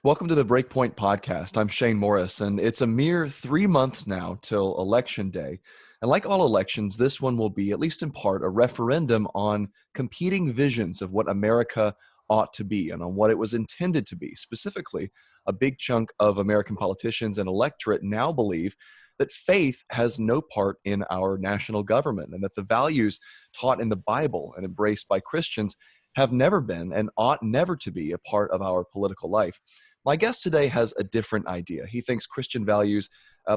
Welcome to the BreakPoint Podcast. I'm Shane Morris, and it's a mere 3 months now till Election Day. And like all elections, this one will be, at least in part, a referendum on competing visions of what America ought to be and on what it was intended to be. Specifically, a big chunk of American politicians and electorate now believe that faith has no part in our national government and that the values taught in the Bible and embraced by Christians have never been and ought never to be a part of our political life. My guest today has a different idea. He thinks Christian values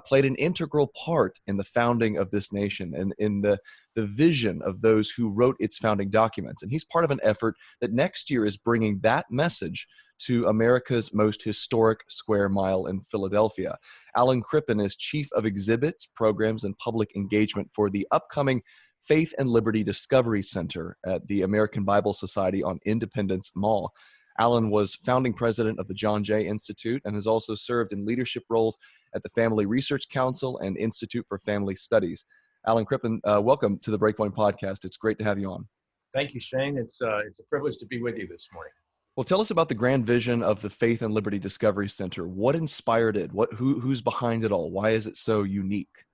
played an integral part in the founding of this nation and in the vision of those who wrote its founding documents. And he's part of an effort that next year is bringing that message to America's most historic square mile in Philadelphia. Alan Crippen is Chief of Exhibits, Programs, and Public Engagement for the upcoming Faith and Liberty Discovery Center at the American Bible Society on Independence Mall. Alan was founding president of the John Jay Institute and has also served in leadership roles at the Family Research Council and Institute for Family Studies. Alan Crippen, welcome to the BreakPoint Podcast. It's great to have you on. Thank you, Shane. It's a privilege to be with you this morning. Well, tell us about the grand vision of the Faith and Liberty Discovery Center. What inspired it? Who's behind it all? Why is it so unique?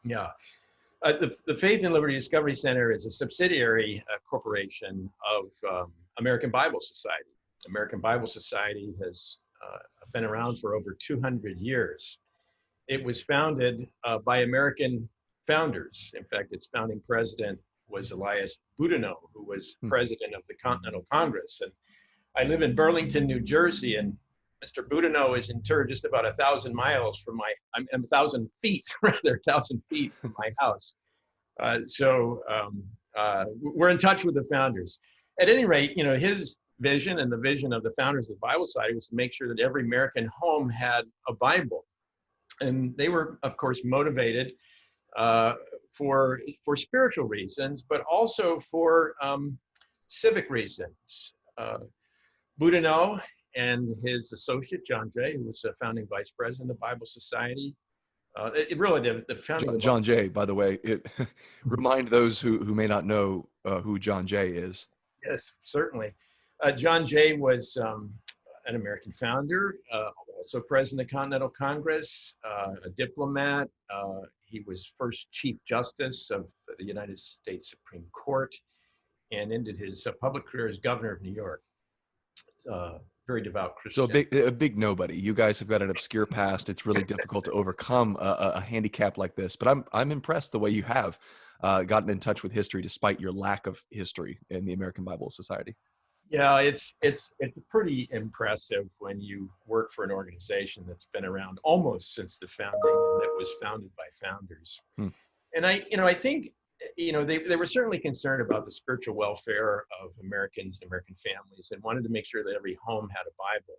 Yeah. The Faith and Liberty Discovery Center is a subsidiary corporation of American Bible Society. American Bible Society has been around for over 200 years. It was founded by American founders. In fact, its founding president was Elias Boudinot, who was president of the Continental Congress. And I live in Burlington, New Jersey, and Mr. Boudinot is interred just about 1,000 miles from 1,000 feet, rather, 1,000 feet from my house. So we're in touch with the founders. At any rate, his vision and the vision of the founders of the Bible Society was to make sure that every American home had a Bible. And they were, of course, motivated for spiritual reasons, but also for civic reasons. Boudinot and his associate, John Jay, who was a founding vice president of the Bible Society, the founding John Jay, by the way, remind those who may not know who John Jay is. Yes, certainly. John Jay was an American founder, also president of the Continental Congress, a diplomat. He was first Chief Justice of the United States Supreme Court and ended his public career as governor of New York. Very devout Christian. So a big nobody. You guys have got an obscure past. It's really difficult to overcome a handicap like this. But I'm impressed the way you have gotten in touch with history despite your lack of history in the American Bible Society. Yeah, it's pretty impressive when you work for an organization that's been around almost since the founding and that was founded by founders. And I think they were certainly concerned about the spiritual welfare of Americans and American families and wanted to make sure that every home had a Bible.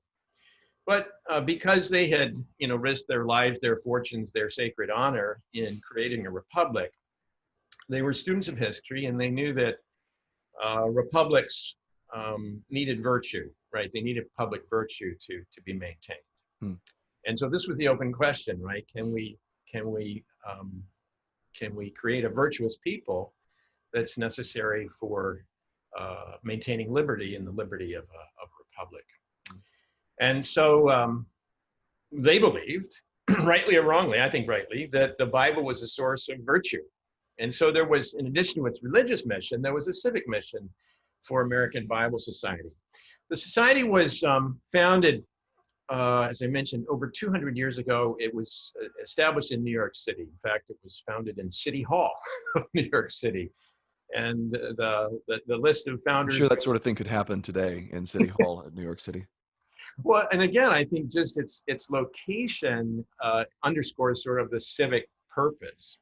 But because they had risked their lives, their fortunes, their sacred honor in creating a republic, they were students of history and they knew that republics needed virtue, right? They needed public virtue to be maintained. And so this was the open question, right? Can we create a virtuous people that's necessary for maintaining liberty and the liberty of a republic? And so they believed, rightly or wrongly, I think rightly, that the Bible was a source of virtue. And so there was, in addition to its religious mission, there was a civic mission for American Bible Society. The society was founded, as I mentioned, over 200 years ago. It was established in New York City. In fact, it was founded in City Hall of New York City. And the list of founders— I'm sure that sort of thing could happen today in City Hall at New York City. Well, and again, I think just its location underscores sort of the civic purpose.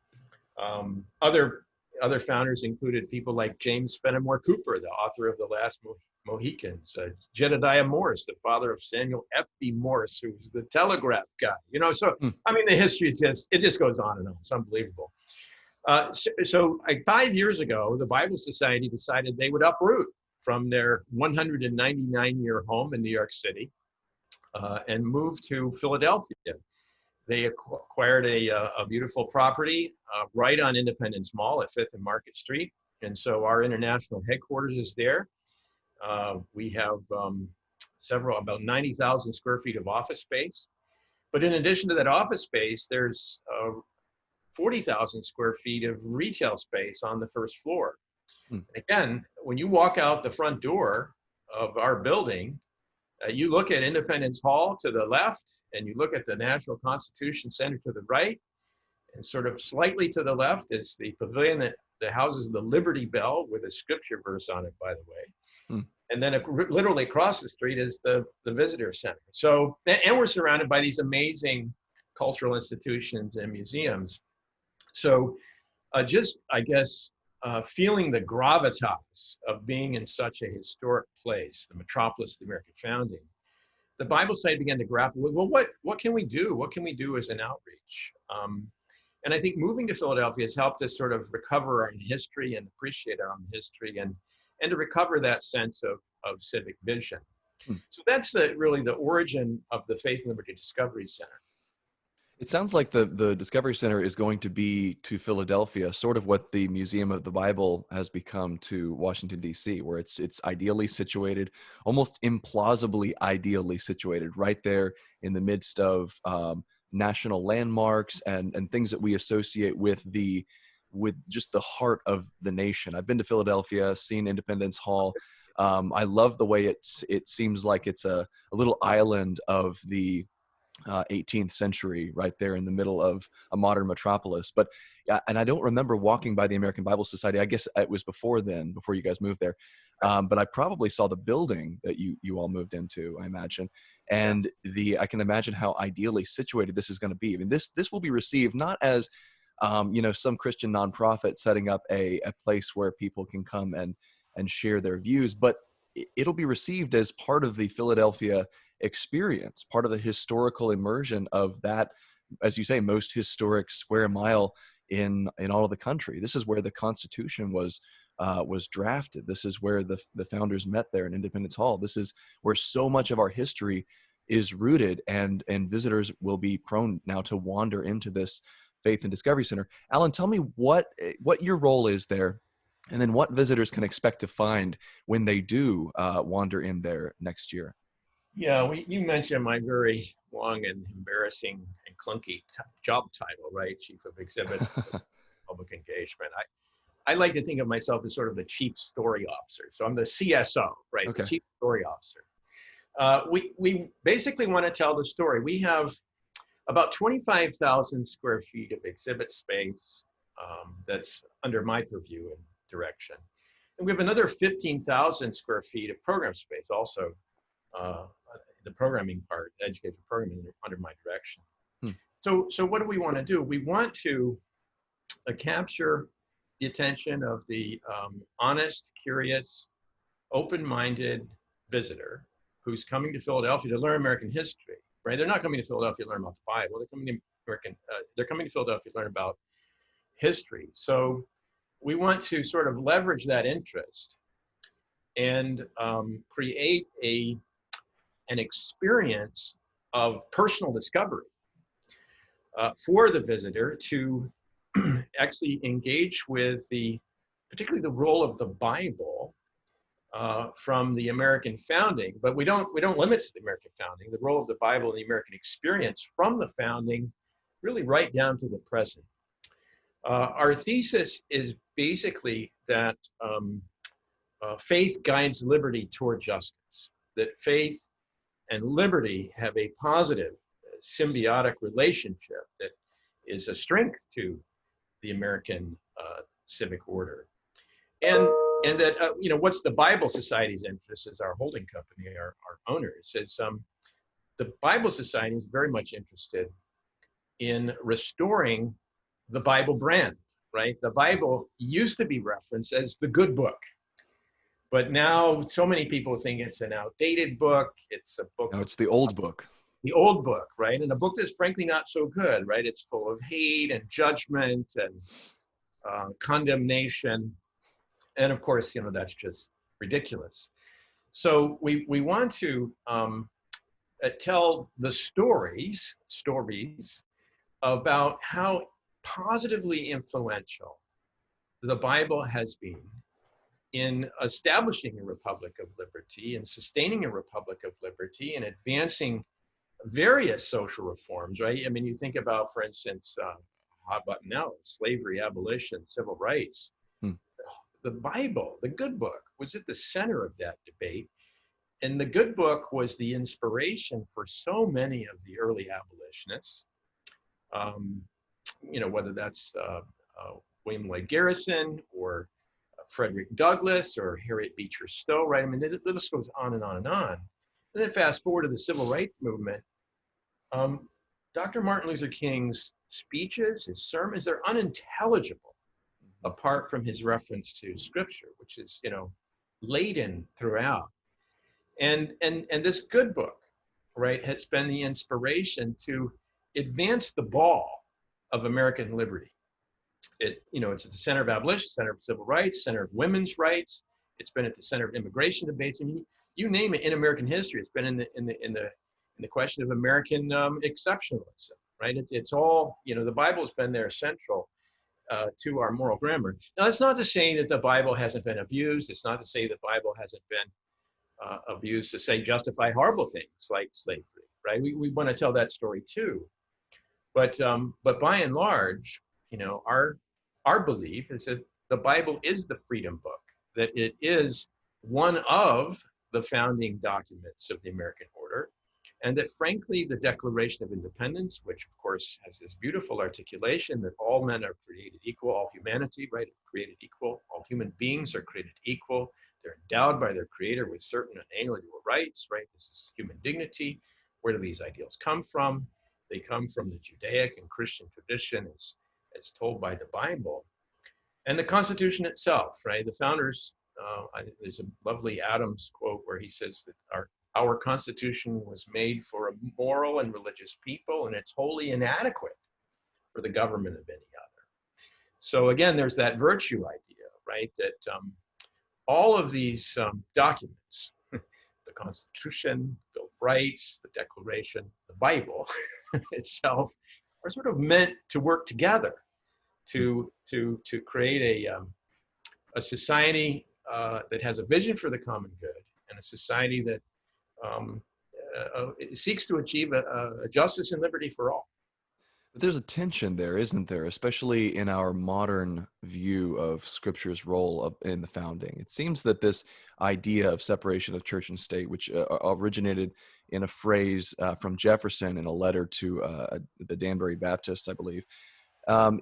Other founders included people like James Fenimore Cooper, the author of The Last Mohicans, Jedediah Morse, the father of Samuel F.B. Morse, who was the telegraph guy. So I mean, the history just goes on and on. It's unbelievable. So 5 years ago, the Bible Society decided they would uproot from their 199-year home in New York City and move to Philadelphia. They acquired a beautiful property right on Independence Mall at 5th and Market Street. And so our international headquarters is there. We have about 90,000 square feet of office space. But in addition to that office space, there's 40,000 square feet of retail space on the first floor. And again, when you walk out the front door of our building, you look at Independence Hall to the left, and you look at the National Constitution Center to the right, and sort of slightly to the left is the pavilion that houses the Liberty Bell with a scripture verse on it, by the way. And then literally across the street is the visitor center. So, and we're surrounded by these amazing cultural institutions and museums. So just, I guess, feeling the gravitas of being in such a historic place, the metropolis of the American founding, the Bible Society began to grapple with, well, what can we do? What can we do as an outreach? And I think moving to Philadelphia has helped us sort of recover our own history and appreciate our own history and to recover that sense of civic vision. So that's really the origin of the Faith and Liberty Discovery Center. It sounds like the Discovery Center is going to be to Philadelphia, sort of what the Museum of the Bible has become to Washington, D.C., where it's ideally situated, almost implausibly ideally situated, right there in the midst of national landmarks and things that we associate with just the heart of the nation. I've been to Philadelphia, seen Independence Hall. I love the way it seems like it's a little island of the 18th century right there in the middle of a modern metropolis. But and I don't remember walking by the American Bible Society. I guess it was before you guys moved there. But I probably saw the building that you all moved into, I imagine. And I can imagine how ideally situated this is going to be. I mean, this will be received not as some Christian nonprofit setting up a place where people can come and share their views, but it'll be received as part of the Philadelphia experience, part of the historical immersion of that, as you say, most historic square mile in all of the country. This is where the Constitution was drafted. This is where the founders met there in Independence Hall. This is where so much of our history is rooted, and visitors will be prone now to wander into this Faith and Discovery Center. Alan, tell me what your role is there, and then what visitors can expect to find when they do wander in there next year. Yeah, you mentioned my very long and embarrassing and clunky job title, right? Chief of Exhibit Public Engagement. I like to think of myself as sort of the Chief Story Officer. So I'm the CSO, right? Okay. The Chief Story Officer. We basically want to tell the story. We have about 25,000 square feet of exhibit space that's under my purview and direction. And we have another 15,000 square feet of program space also. The programming part, educational programming under my direction. So what do we want to do? We want to capture the attention of the honest, curious, open-minded visitor who's coming to Philadelphia to learn American history, right? They're not coming to Philadelphia to learn about the Bible. They're coming to Philadelphia to learn about history. So we want to sort of leverage that interest and create an experience of personal discovery for the visitor to actually engage with particularly the role of the Bible from the American founding. But we don't limit it to the American founding. The role of the Bible in the American experience from the founding, really right down to the present. Our thesis is basically that faith guides liberty toward justice. That faith and liberty have a positive, symbiotic relationship that is a strength to the American civic order. And that, what's the Bible Society's interest as our holding company, our owners, is the Bible Society is very much interested in restoring the Bible brand, right? The Bible used to be referenced as the good book. But now so many people think it's an outdated book. It's a book. No, it's the old book. The old book, right? And a book that's frankly not so good, right? It's full of hate and judgment and condemnation. And of course, that's just ridiculous. So we want to tell the stories about how positively influential the Bible has been in establishing a republic of liberty and sustaining a republic of liberty and advancing various social reforms, right? I mean, you think about, for instance, hot button now, slavery, abolition, civil rights. Hmm. The Bible, the good book, was at the center of that debate. And the good book was the inspiration for so many of the early abolitionists, whether that's William Lloyd Garrison or Frederick Douglass or Harriet Beecher Stowe, right? I mean, the list goes on and on and on. And then fast forward to the civil rights movement. Dr. Martin Luther King's speeches, his sermons, they're unintelligible apart from his reference to scripture, which is, laden throughout. And this good book, right, has been the inspiration to advance the ball of American liberty. It's at the center of abolition, center of civil rights, center of women's rights. It's been at the center of immigration debates. I mean, you name it in American history. It's been in the question of American exceptionalism, right? It's all, the Bible's been there central to our moral grammar. Now, it's not to say that the Bible hasn't been abused. It's not to say the Bible hasn't been abused to say justify horrible things like slavery, right? We want to tell that story too. But by and large, our belief is that the Bible is the freedom book, that it is one of the founding documents of the American order, and that frankly, the Declaration of Independence, which of course has this beautiful articulation that all men are created equal, all humanity, right, are created equal, all human beings are created equal, they're endowed by their creator with certain unalienable rights, right? This is human dignity. Where do these ideals come from? They come from the Judaic and Christian tradition as told by the Bible. And the Constitution itself, right? The founders, there's a lovely Adams quote where he says that our Constitution was made for a moral and religious people, and it's wholly inadequate for the government of any other. So again, there's that virtue idea, right? That all of these documents, the Constitution, the Bill of Rights, the Declaration, the Bible itself, are sort of meant to work together to create a society that has a vision for the common good, and a society that seeks to achieve a justice and liberty for all. But there's a tension there, isn't there? Especially in our modern view of Scripture's role in the founding. It seems that this idea of separation of church and state, which originated in a phrase from Jefferson in a letter to the Danbury Baptists, I believe,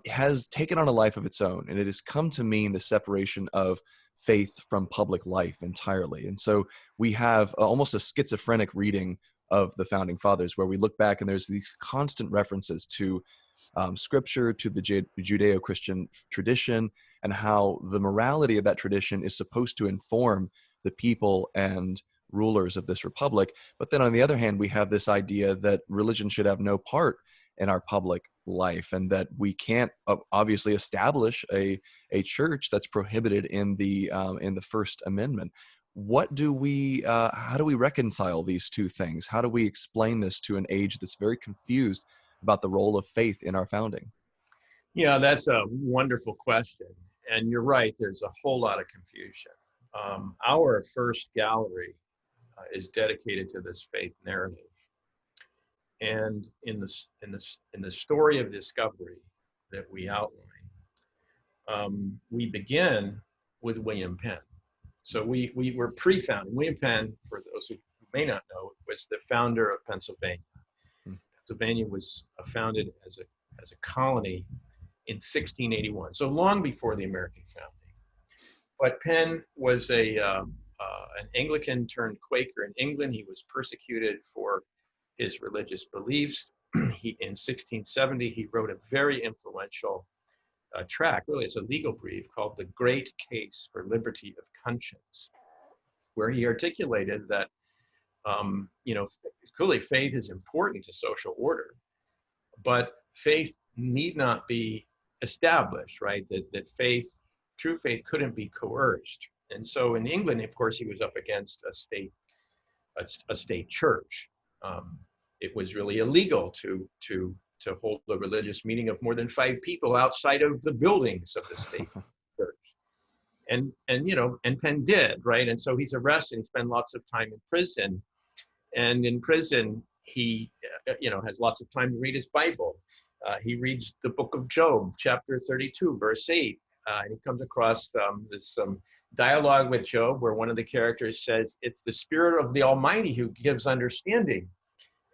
has taken on a life of its own, and it has come to mean the separation of faith from public life entirely. And so we have almost a schizophrenic reading of the founding fathers, where we look back and there's these constant references to scripture, to the Judeo-Christian tradition, and how the morality of that tradition is supposed to inform the people and rulers of this republic. But then on the other hand, we have this idea that religion should have no part in our public life, and that we can't obviously establish a church that's prohibited in the First Amendment. What do we, how do we reconcile these two things? How do we explain this to an age that's very confused about the role of faith in our founding? Yeah, that's a wonderful question. And you're right, there's a whole lot of confusion. Our first gallery is dedicated to this faith narrative. And in the story of discovery that we outline, we begin with William Penn. So we were pre-founding. William Penn, for those who may not know, was the founder of Pennsylvania. Pennsylvania was founded as a colony in 1681, so long before the American founding. But Penn was an Anglican turned Quaker in England. He was persecuted for his religious beliefs. In 1670, he wrote a very influential tract, really it's a legal brief called The Great Case for Liberty of Conscience, where he articulated that, clearly faith is important to social order, but faith need not be established, right? That true faith couldn't be coerced. And so in England, of course, he was up against a state church. It was really illegal to hold a religious meeting of more than 5 people outside of the buildings of the state church. And Penn did, right? And so he's arrested. He spent lots of time in prison, and in prison he, has lots of time to read his Bible. He reads the book of Job, chapter 32, verse 8, and he comes across this dialogue with Job where one of the characters says, "It's the Spirit of the Almighty who gives understanding."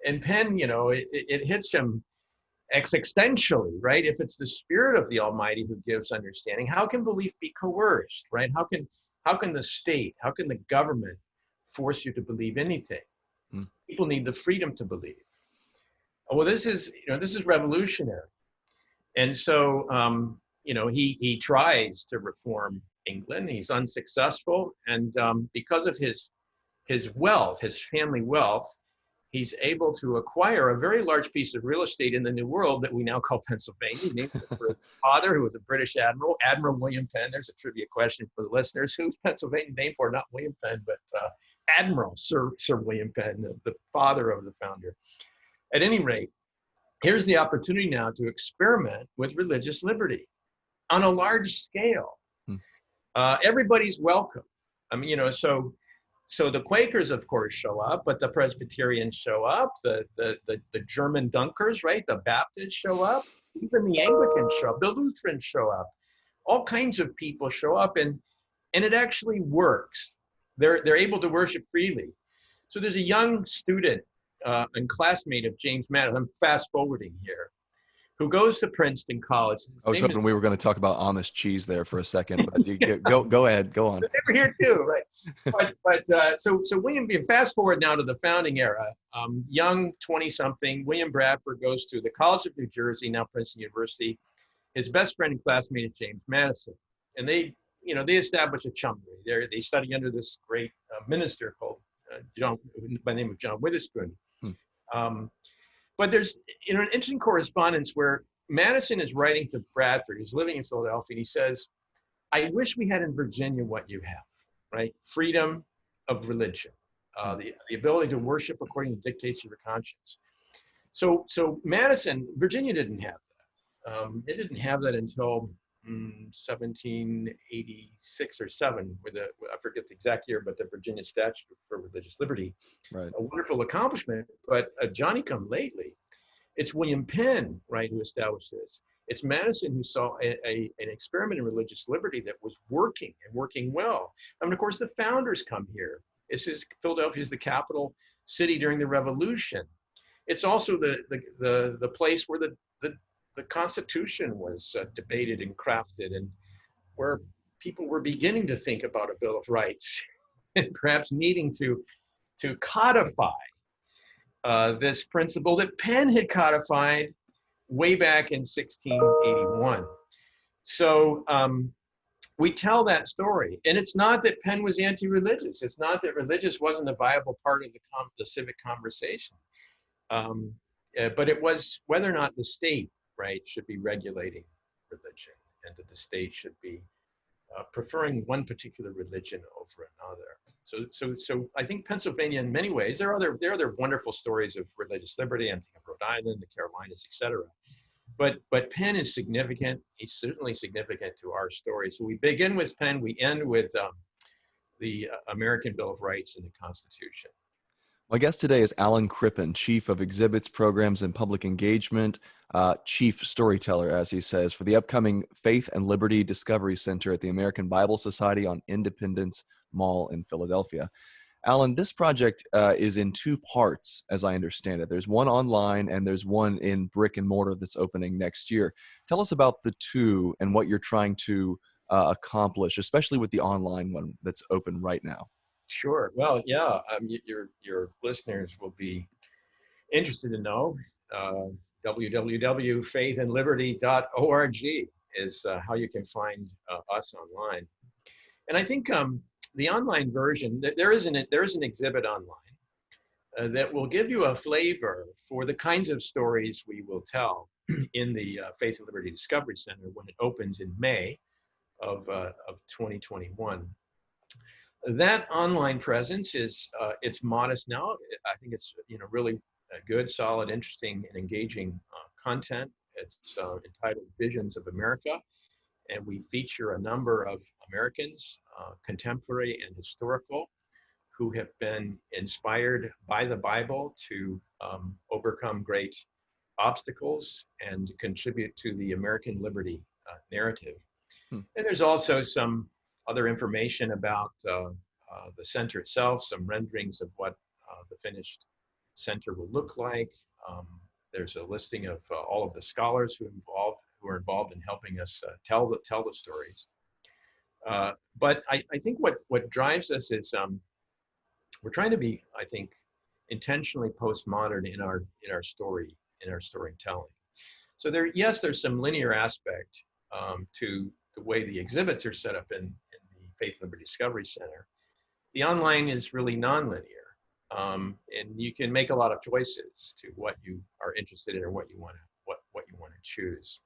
And Penn, it hits him existentially, right? If it's the Spirit of the Almighty who gives understanding, how can belief be coerced, right? How can the state, how can the government force you to believe anything? People need the freedom to believe. Well, this is revolutionary. And so, he tries to reform England. He's unsuccessful, and because of his wealth, his family wealth, he's able to acquire a very large piece of real estate in the New World that we now call Pennsylvania, named for his father, who was a British admiral, Admiral William Penn. There's a trivia question for the listeners. Who's Pennsylvania named for? Not William Penn, but Admiral Sir William Penn, the father of the founder. At any rate, here's the opportunity now to experiment with religious liberty on a large scale. Everybody's welcome. I mean, so the Quakers, of course, show up, but the Presbyterians show up, the German Dunkers, right? The Baptists show up, even the Anglicans show up, the Lutherans show up. All kinds of people show up, and it actually works. They're able to worship freely. So there's a young student and classmate of James Madison, I'm fast forwarding here, who goes to Princeton College. I was hoping we were going to talk about Amish cheese there for a second, but go ahead, go on. They were here too, right? So William, fast forward now to the founding era. Young 20-something William Bradford goes to the College of New Jersey, now Princeton University. His best friend and classmate is James Madison, and they establish a chummery. They study under this great minister called John, by the name of John Witherspoon. But there's an interesting correspondence where Madison is writing to Bradford, who's living in Philadelphia, and he says, "I wish we had in Virginia what you have, right? Freedom of religion, the ability to worship according to the dictates of your conscience." So Madison, Virginia didn't have that. It didn't have that until 1786 or 7, I forget the exact year, but the Virginia Statute for Religious Liberty. Right. A wonderful accomplishment, but Johnny come lately. It's William Penn, right, who established this. It's Madison who saw an experiment in religious liberty that was working and working well. I mean, of course, the founders come here. Philadelphia is the capital city during the Revolution. It's also the place where the Constitution was debated and crafted, and where people were beginning to think about a Bill of Rights and perhaps needing to codify this principle that Penn had codified way back in 1681. So we tell that story, and it's not that Penn was anti-religious. It's not that religious wasn't a viable part of the civic conversation, but it was whether or not the state, right, should be regulating religion, and that the state should be preferring one particular religion over another. So I think Pennsylvania, in many ways, there are other wonderful stories of religious liberty. I'm thinking of Rhode Island, the Carolinas, etc. But Penn is significant. He's certainly significant to our story. So we begin with Penn. We end with the American Bill of Rights and the Constitution. My guest today is Alan Crippen, Chief of Exhibits, Programs, and Public Engagement, Chief Storyteller, as he says, for the upcoming Faith and Liberty Discovery Center at the American Bible Society on Independence Mall in Philadelphia. Alan, this project is in two parts, as I understand it. There's one online and there's one in brick and mortar that's opening next year. Tell us about the two and what you're trying to accomplish, especially with the online one that's open right now. Sure. Well, yeah, your listeners will be interested to know. www.faithandliberty.org is how you can find us online. And I think the online version, there is an exhibit online that will give you a flavor for the kinds of stories we will tell in the Faith and Liberty Discovery Center when it opens in May of 2021. That online presence is it's modest now. I think it's really good, solid, interesting, and engaging content. It's entitled Visions of America, and we feature a number of Americans, contemporary and historical, who have been inspired by the Bible to overcome great obstacles and contribute to the American liberty narrative. And there's also some other information about the center itself, some renderings of what the finished center will look like. There's a listing of all of the scholars who are involved in helping us tell the stories. But I think what drives us is we're trying to be, I think, intentionally postmodern in our storytelling. So there's some linear aspect to the way the exhibits are set up in the Faith and Liberty Discovery Center. The online is really nonlinear, and you can make a lot of choices to what you are interested in or what you want to choose.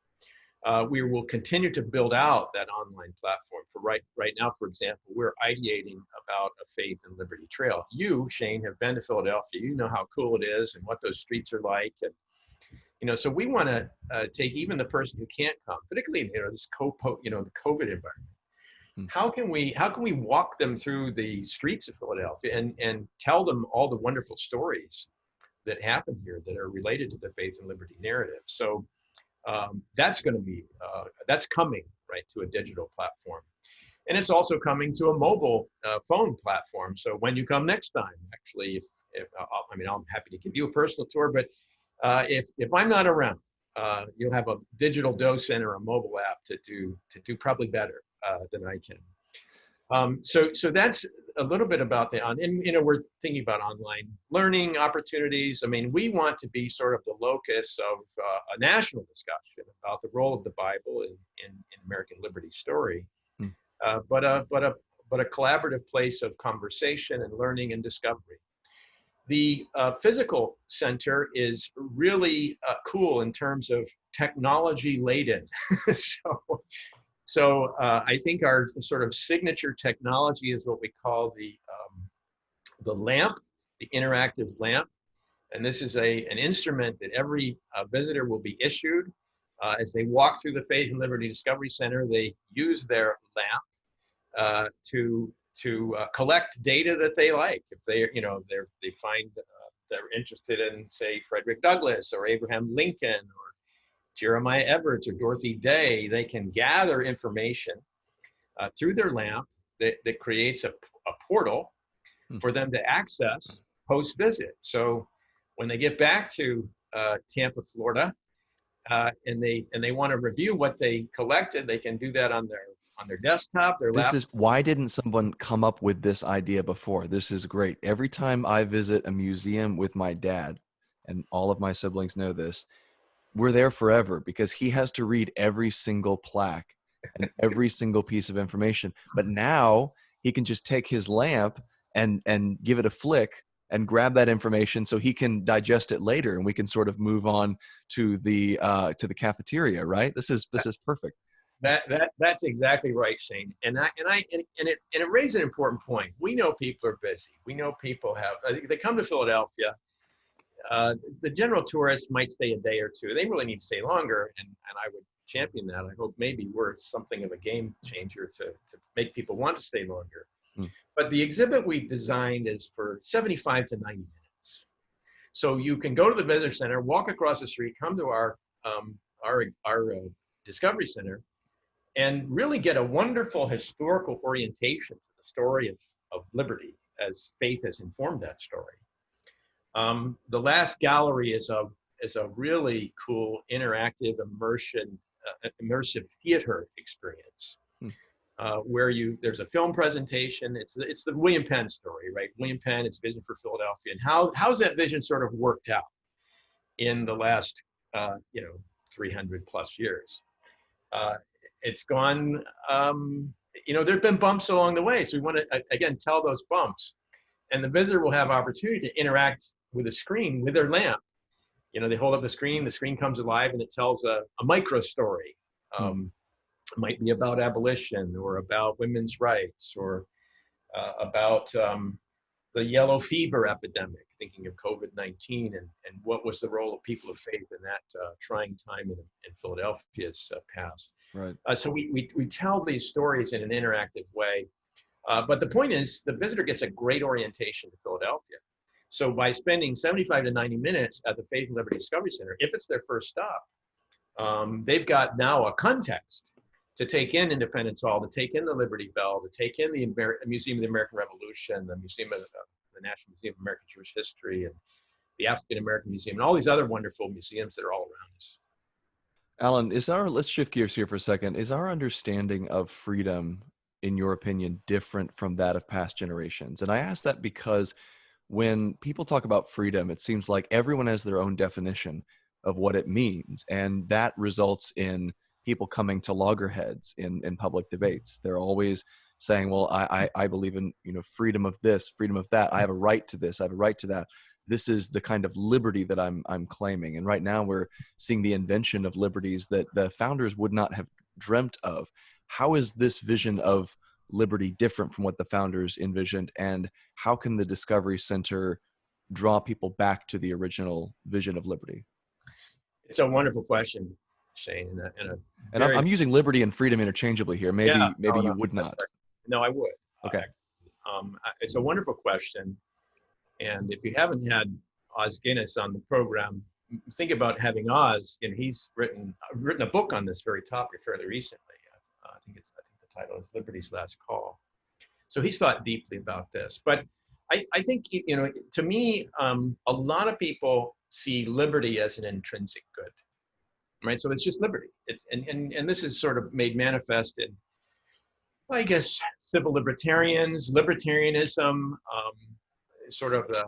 We will continue to build out that online platform. For right now, for example, we're ideating about a Faith and Liberty Trail. You, Shane, have been to Philadelphia. You know how cool it is and what those streets are like. And so we want to take even the person who can't come, particularly this the COVID environment. How can we walk them through the streets of Philadelphia and tell them all the wonderful stories that happen here that are related to the Faith and Liberty narrative? So that's going to be that's coming right to a digital platform, and it's also coming to a mobile phone platform. So when you come next time, actually, I'm happy to give you a personal tour, but if I'm not around, you'll have a digital docent or a mobile app to do probably better than I can. So that's a little bit about and we're thinking about online learning opportunities. I mean, we want to be sort of the locus of a national discussion about the role of the Bible in American liberty story, but a collaborative place of conversation and learning and discovery. The physical center is really cool in terms of technology laden. So I think our sort of signature technology is what we call the lamp, the interactive lamp. And this is an instrument that every visitor will be issued. As they walk through the Faith and Liberty Discovery Center, they use their lamp to collect data that they like. If they find they're interested in, say, Frederick Douglass or Abraham Lincoln or Jeremiah Everett or Dorothy Day, they can gather information through their lamp that creates a portal for them to access post-visit. So when they get back to Tampa, Florida, and they want to review what they collected, they can do that on their desktop, their laptop. Why didn't someone come up with this idea before? This is great. Every time I visit a museum with my dad, and all of my siblings know this, we're there forever because he has to read every single plaque and every single piece of information. But now he can just take his lamp and give it a flick and grab that information so he can digest it later, and we can sort of move on to the cafeteria, right? This is perfect. That's exactly right, Shane. And it raises an important point. We know people are busy. We know people they come to Philadelphia. The general tourist might stay a day or two. They really need to stay longer, and I would champion that. I hope maybe we're something of a game changer to make people want to stay longer. But the exhibit we've designed is for 75 to 90 minutes. So you can go to the visitor center, walk across the street, come to our Discovery Center, and really get a wonderful historical orientation to the story of liberty as faith has informed that story. The last gallery is a really cool interactive immersive theater experience where there's a film presentation. It's the William Penn story, right? William Penn, its vision for Philadelphia, and how's that vision sort of worked out in the last 300 plus years. It's gone. There've been bumps along the way, so we want to again tell those bumps, and the visitor will have opportunity to interact with a screen with their lamp. They hold up the screen comes alive, and it tells a micro story. It might be about abolition or about women's rights or about the yellow fever epidemic, thinking of COVID-19 and what was the role of people of faith in that trying time in Philadelphia's past. Right. So we tell these stories in an interactive way. But the point is, the visitor gets a great orientation to Philadelphia. So by spending 75 to 90 minutes at the Faith and Liberty Discovery Center, if it's their first stop, they've got now a context to take in Independence Hall, to take in the Liberty Bell, to take in the Museum of the American Revolution, the Museum of the National Museum of American Jewish History, and the African American Museum, and all these other wonderful museums that are all around us. Alan, let's shift gears here for a second. Is our understanding of freedom, in your opinion, different from that of past generations? And I ask that because when people talk about freedom, it seems like everyone has their own definition of what it means. And that results in people coming to loggerheads in public debates. They're always saying, well, I believe in, freedom of this, freedom of that. I have a right to this. I have a right to that. This is the kind of liberty that I'm claiming. And right now we're seeing the invention of liberties that the founders would not have dreamt of. How is this vision of liberty different from what the founders envisioned? And how can the Discovery Center draw people back to the original vision of liberty? It's a wonderful question, Shane. And I'm using liberty and freedom interchangeably here. Maybe you would not. No, I would. Okay. It's a wonderful question. And if you haven't had Oz Guinness on the program, think about having Oz, and he's written a book on this very topic fairly recently. I think the title is Liberty's Last Call. So he's thought deeply about this. But I think, to me, a lot of people see liberty as an intrinsic good, right? So it's just liberty. And this is sort of made manifest in, I guess, civil libertarianism, sort of the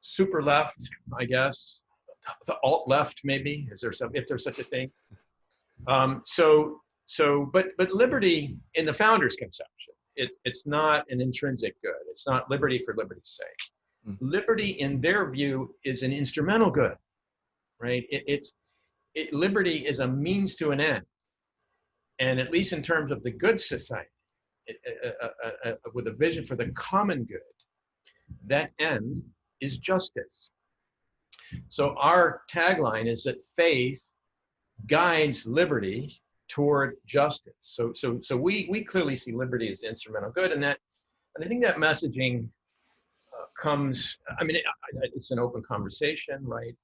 super left, I guess, the alt left, maybe, if there's such a thing. But liberty in the founders' conception, it's not an intrinsic good. It's not liberty for liberty's sake. Mm-hmm. Liberty, in their view, is an instrumental good, right? Liberty is a means to an end, and at least in terms of the good society, with a vision for the common good, that end is justice. So our tagline is that faith guides liberty toward justice. So we clearly see liberty as instrumental good, and I think that messaging comes. I mean, it's an open conversation, right?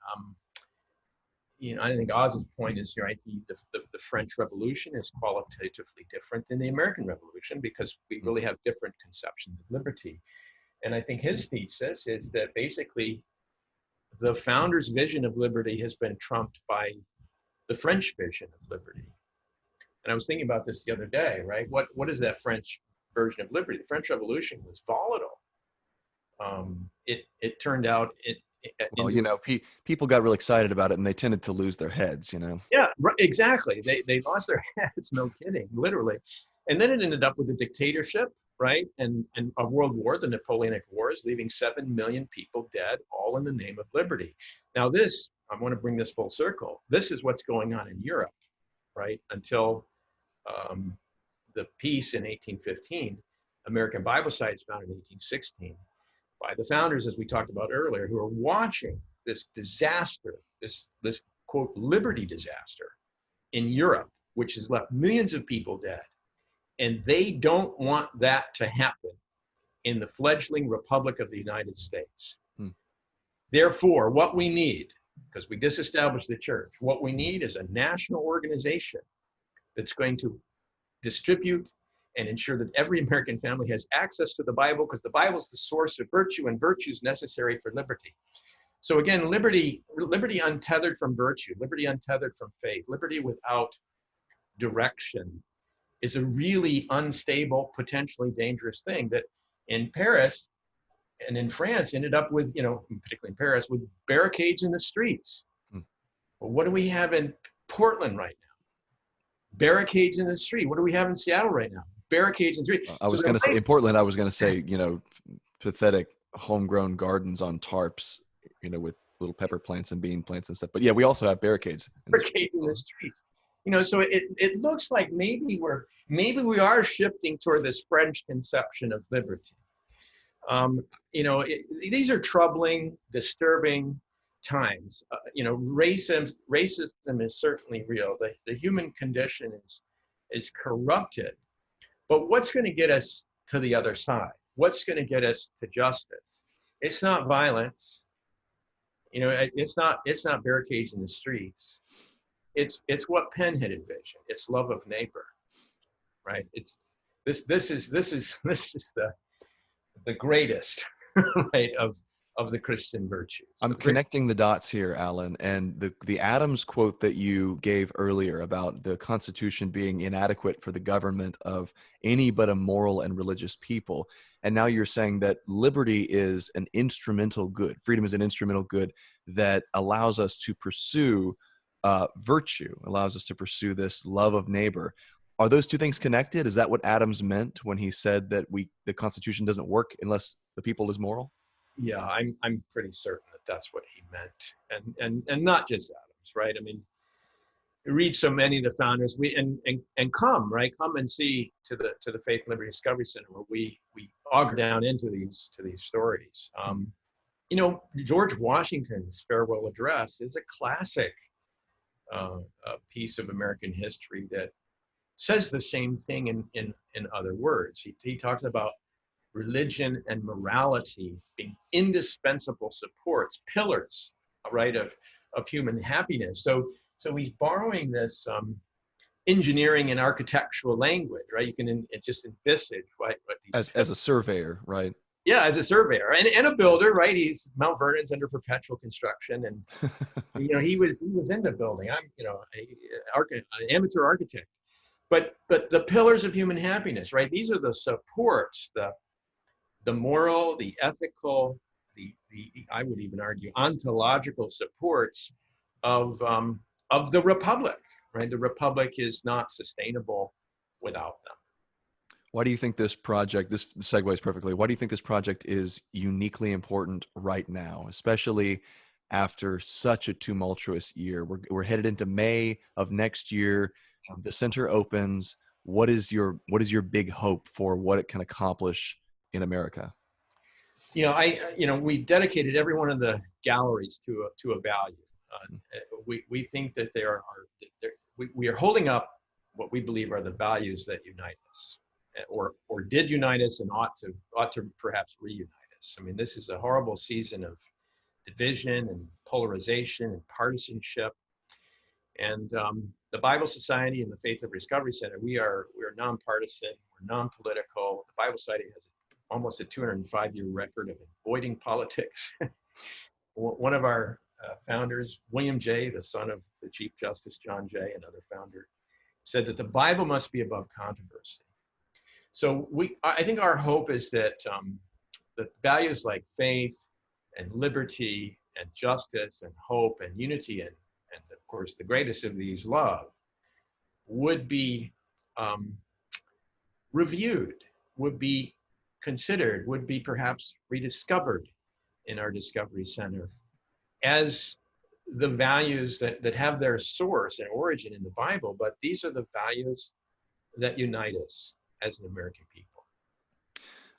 I think Oz's point is, right, the French Revolution is qualitatively different than the American Revolution because we really have different conceptions of liberty. And I think his thesis is that basically the founders' vision of liberty has been trumped by the French vision of liberty. And I was thinking about this the other day, right? What is that French version of liberty? The French Revolution was volatile. It turned out people got real excited about it, and they tended to lose their heads. Yeah, exactly. They lost their heads. No kidding, literally. And then it ended up with a dictatorship, right? And a world war, the Napoleonic Wars, leaving 7 million people dead, all in the name of liberty. Now, I want to bring this full circle. This is what's going on in Europe, right? Until the peace in 1815, American Bible Society was founded in 1816 by the founders, as we talked about earlier, who are watching this disaster, this quote, liberty disaster in Europe, which has left millions of people dead. And they don't want that to happen in the fledgling Republic of the United States. Therefore, what we need, because we disestablished the church, what we need is a national organization that's going to distribute and ensure that every American family has access to the Bible, because the Bible is the source of virtue, and virtue is necessary for liberty. So again, liberty untethered from virtue, liberty untethered from faith, liberty without direction is a really unstable, potentially dangerous thing that in Paris and in France ended up with, particularly in Paris, with barricades in the streets. Well, what do we have in Portland right now? Barricades in the street. What do we have in Seattle right now? Barricades in the street. I was going to say, in Portland, I was going to say, pathetic homegrown gardens on tarps, with little pepper plants and bean plants and stuff. But yeah, we also have barricades. Barricades in the streets. So it looks like maybe we are shifting toward this French conception of liberty. These are troubling, disturbing times. Racism is certainly real. The human condition is corrupted. But what's going to get us to the other side? What's going to get us to justice? It's not violence. It's not barricades in the streets. It's what Penn had envisioned. It's love of neighbor, right? This is the greatest, right, of the Christian virtues. I'm connecting the dots here, Alan, and the Adams quote that you gave earlier about the Constitution being inadequate for the government of any but a moral and religious people. And now you're saying that liberty is an instrumental good. Freedom is an instrumental good that allows us to pursue virtue, allows us to pursue this love of neighbor. Are those two things connected? Is that what Adams meant when he said that the Constitution doesn't work unless the people is moral? Yeah, I'm pretty certain that that's what he meant, and not just Adams, right? I mean, you read so many of the founders, come and see to the Faith and Liberty Discovery Center where we auger down into these stories. George Washington's farewell address is a classic piece of American history that says the same thing in other words. He talks about religion and morality being indispensable supports, pillars, right, of human happiness. So he's borrowing this engineering and architectural language, right? You can just envisage what these as a surveyor, right? Yeah, as a surveyor and a builder, right? Mount Vernon's under perpetual construction, and he was into building. I'm an amateur architect, but the pillars of human happiness, right? These are the supports, the moral, the ethical, the I would even argue ontological supports of the republic, right? The republic is not sustainable without them. Why do you think this project, this segues perfectly, why do you think this project is uniquely important right now, especially after such a tumultuous year? We're headed into May of next year. The center opens. What is your big hope for what it can accomplish in America? We dedicated every one of the galleries to a value. We think that we are holding up what we believe are the values that unite us, or did unite us, and ought to perhaps reunite us. I mean, this is a horrible season of division and polarization and partisanship. And the Bible Society and the Faith and Discovery Center, we are nonpartisan, we're non-political. The Bible Society has almost a 205-year record of avoiding politics. One of our founders, William Jay, the son of the Chief Justice John Jay, another founder, said that the Bible must be above controversy. So I think our hope is that values like faith and liberty and justice and hope and unity and of course the greatest of these, love, would be reviewed, would be considered, would be perhaps rediscovered in our Discovery Center as the values that have their source and origin in the Bible, but these are the values that unite us as an American people.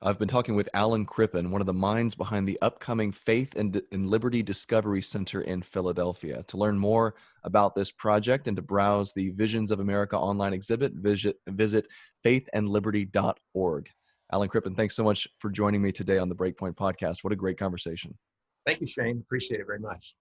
I've been talking with Alan Crippen, one of the minds behind the upcoming Faith and Liberty Discovery Center in Philadelphia. To learn more about this project and to browse the Visions of America online exhibit, visit faithandliberty.org. Alan Crippen, thanks so much for joining me today on the BreakPoint Podcast. What a great conversation. Thank you, Shane. Appreciate it very much.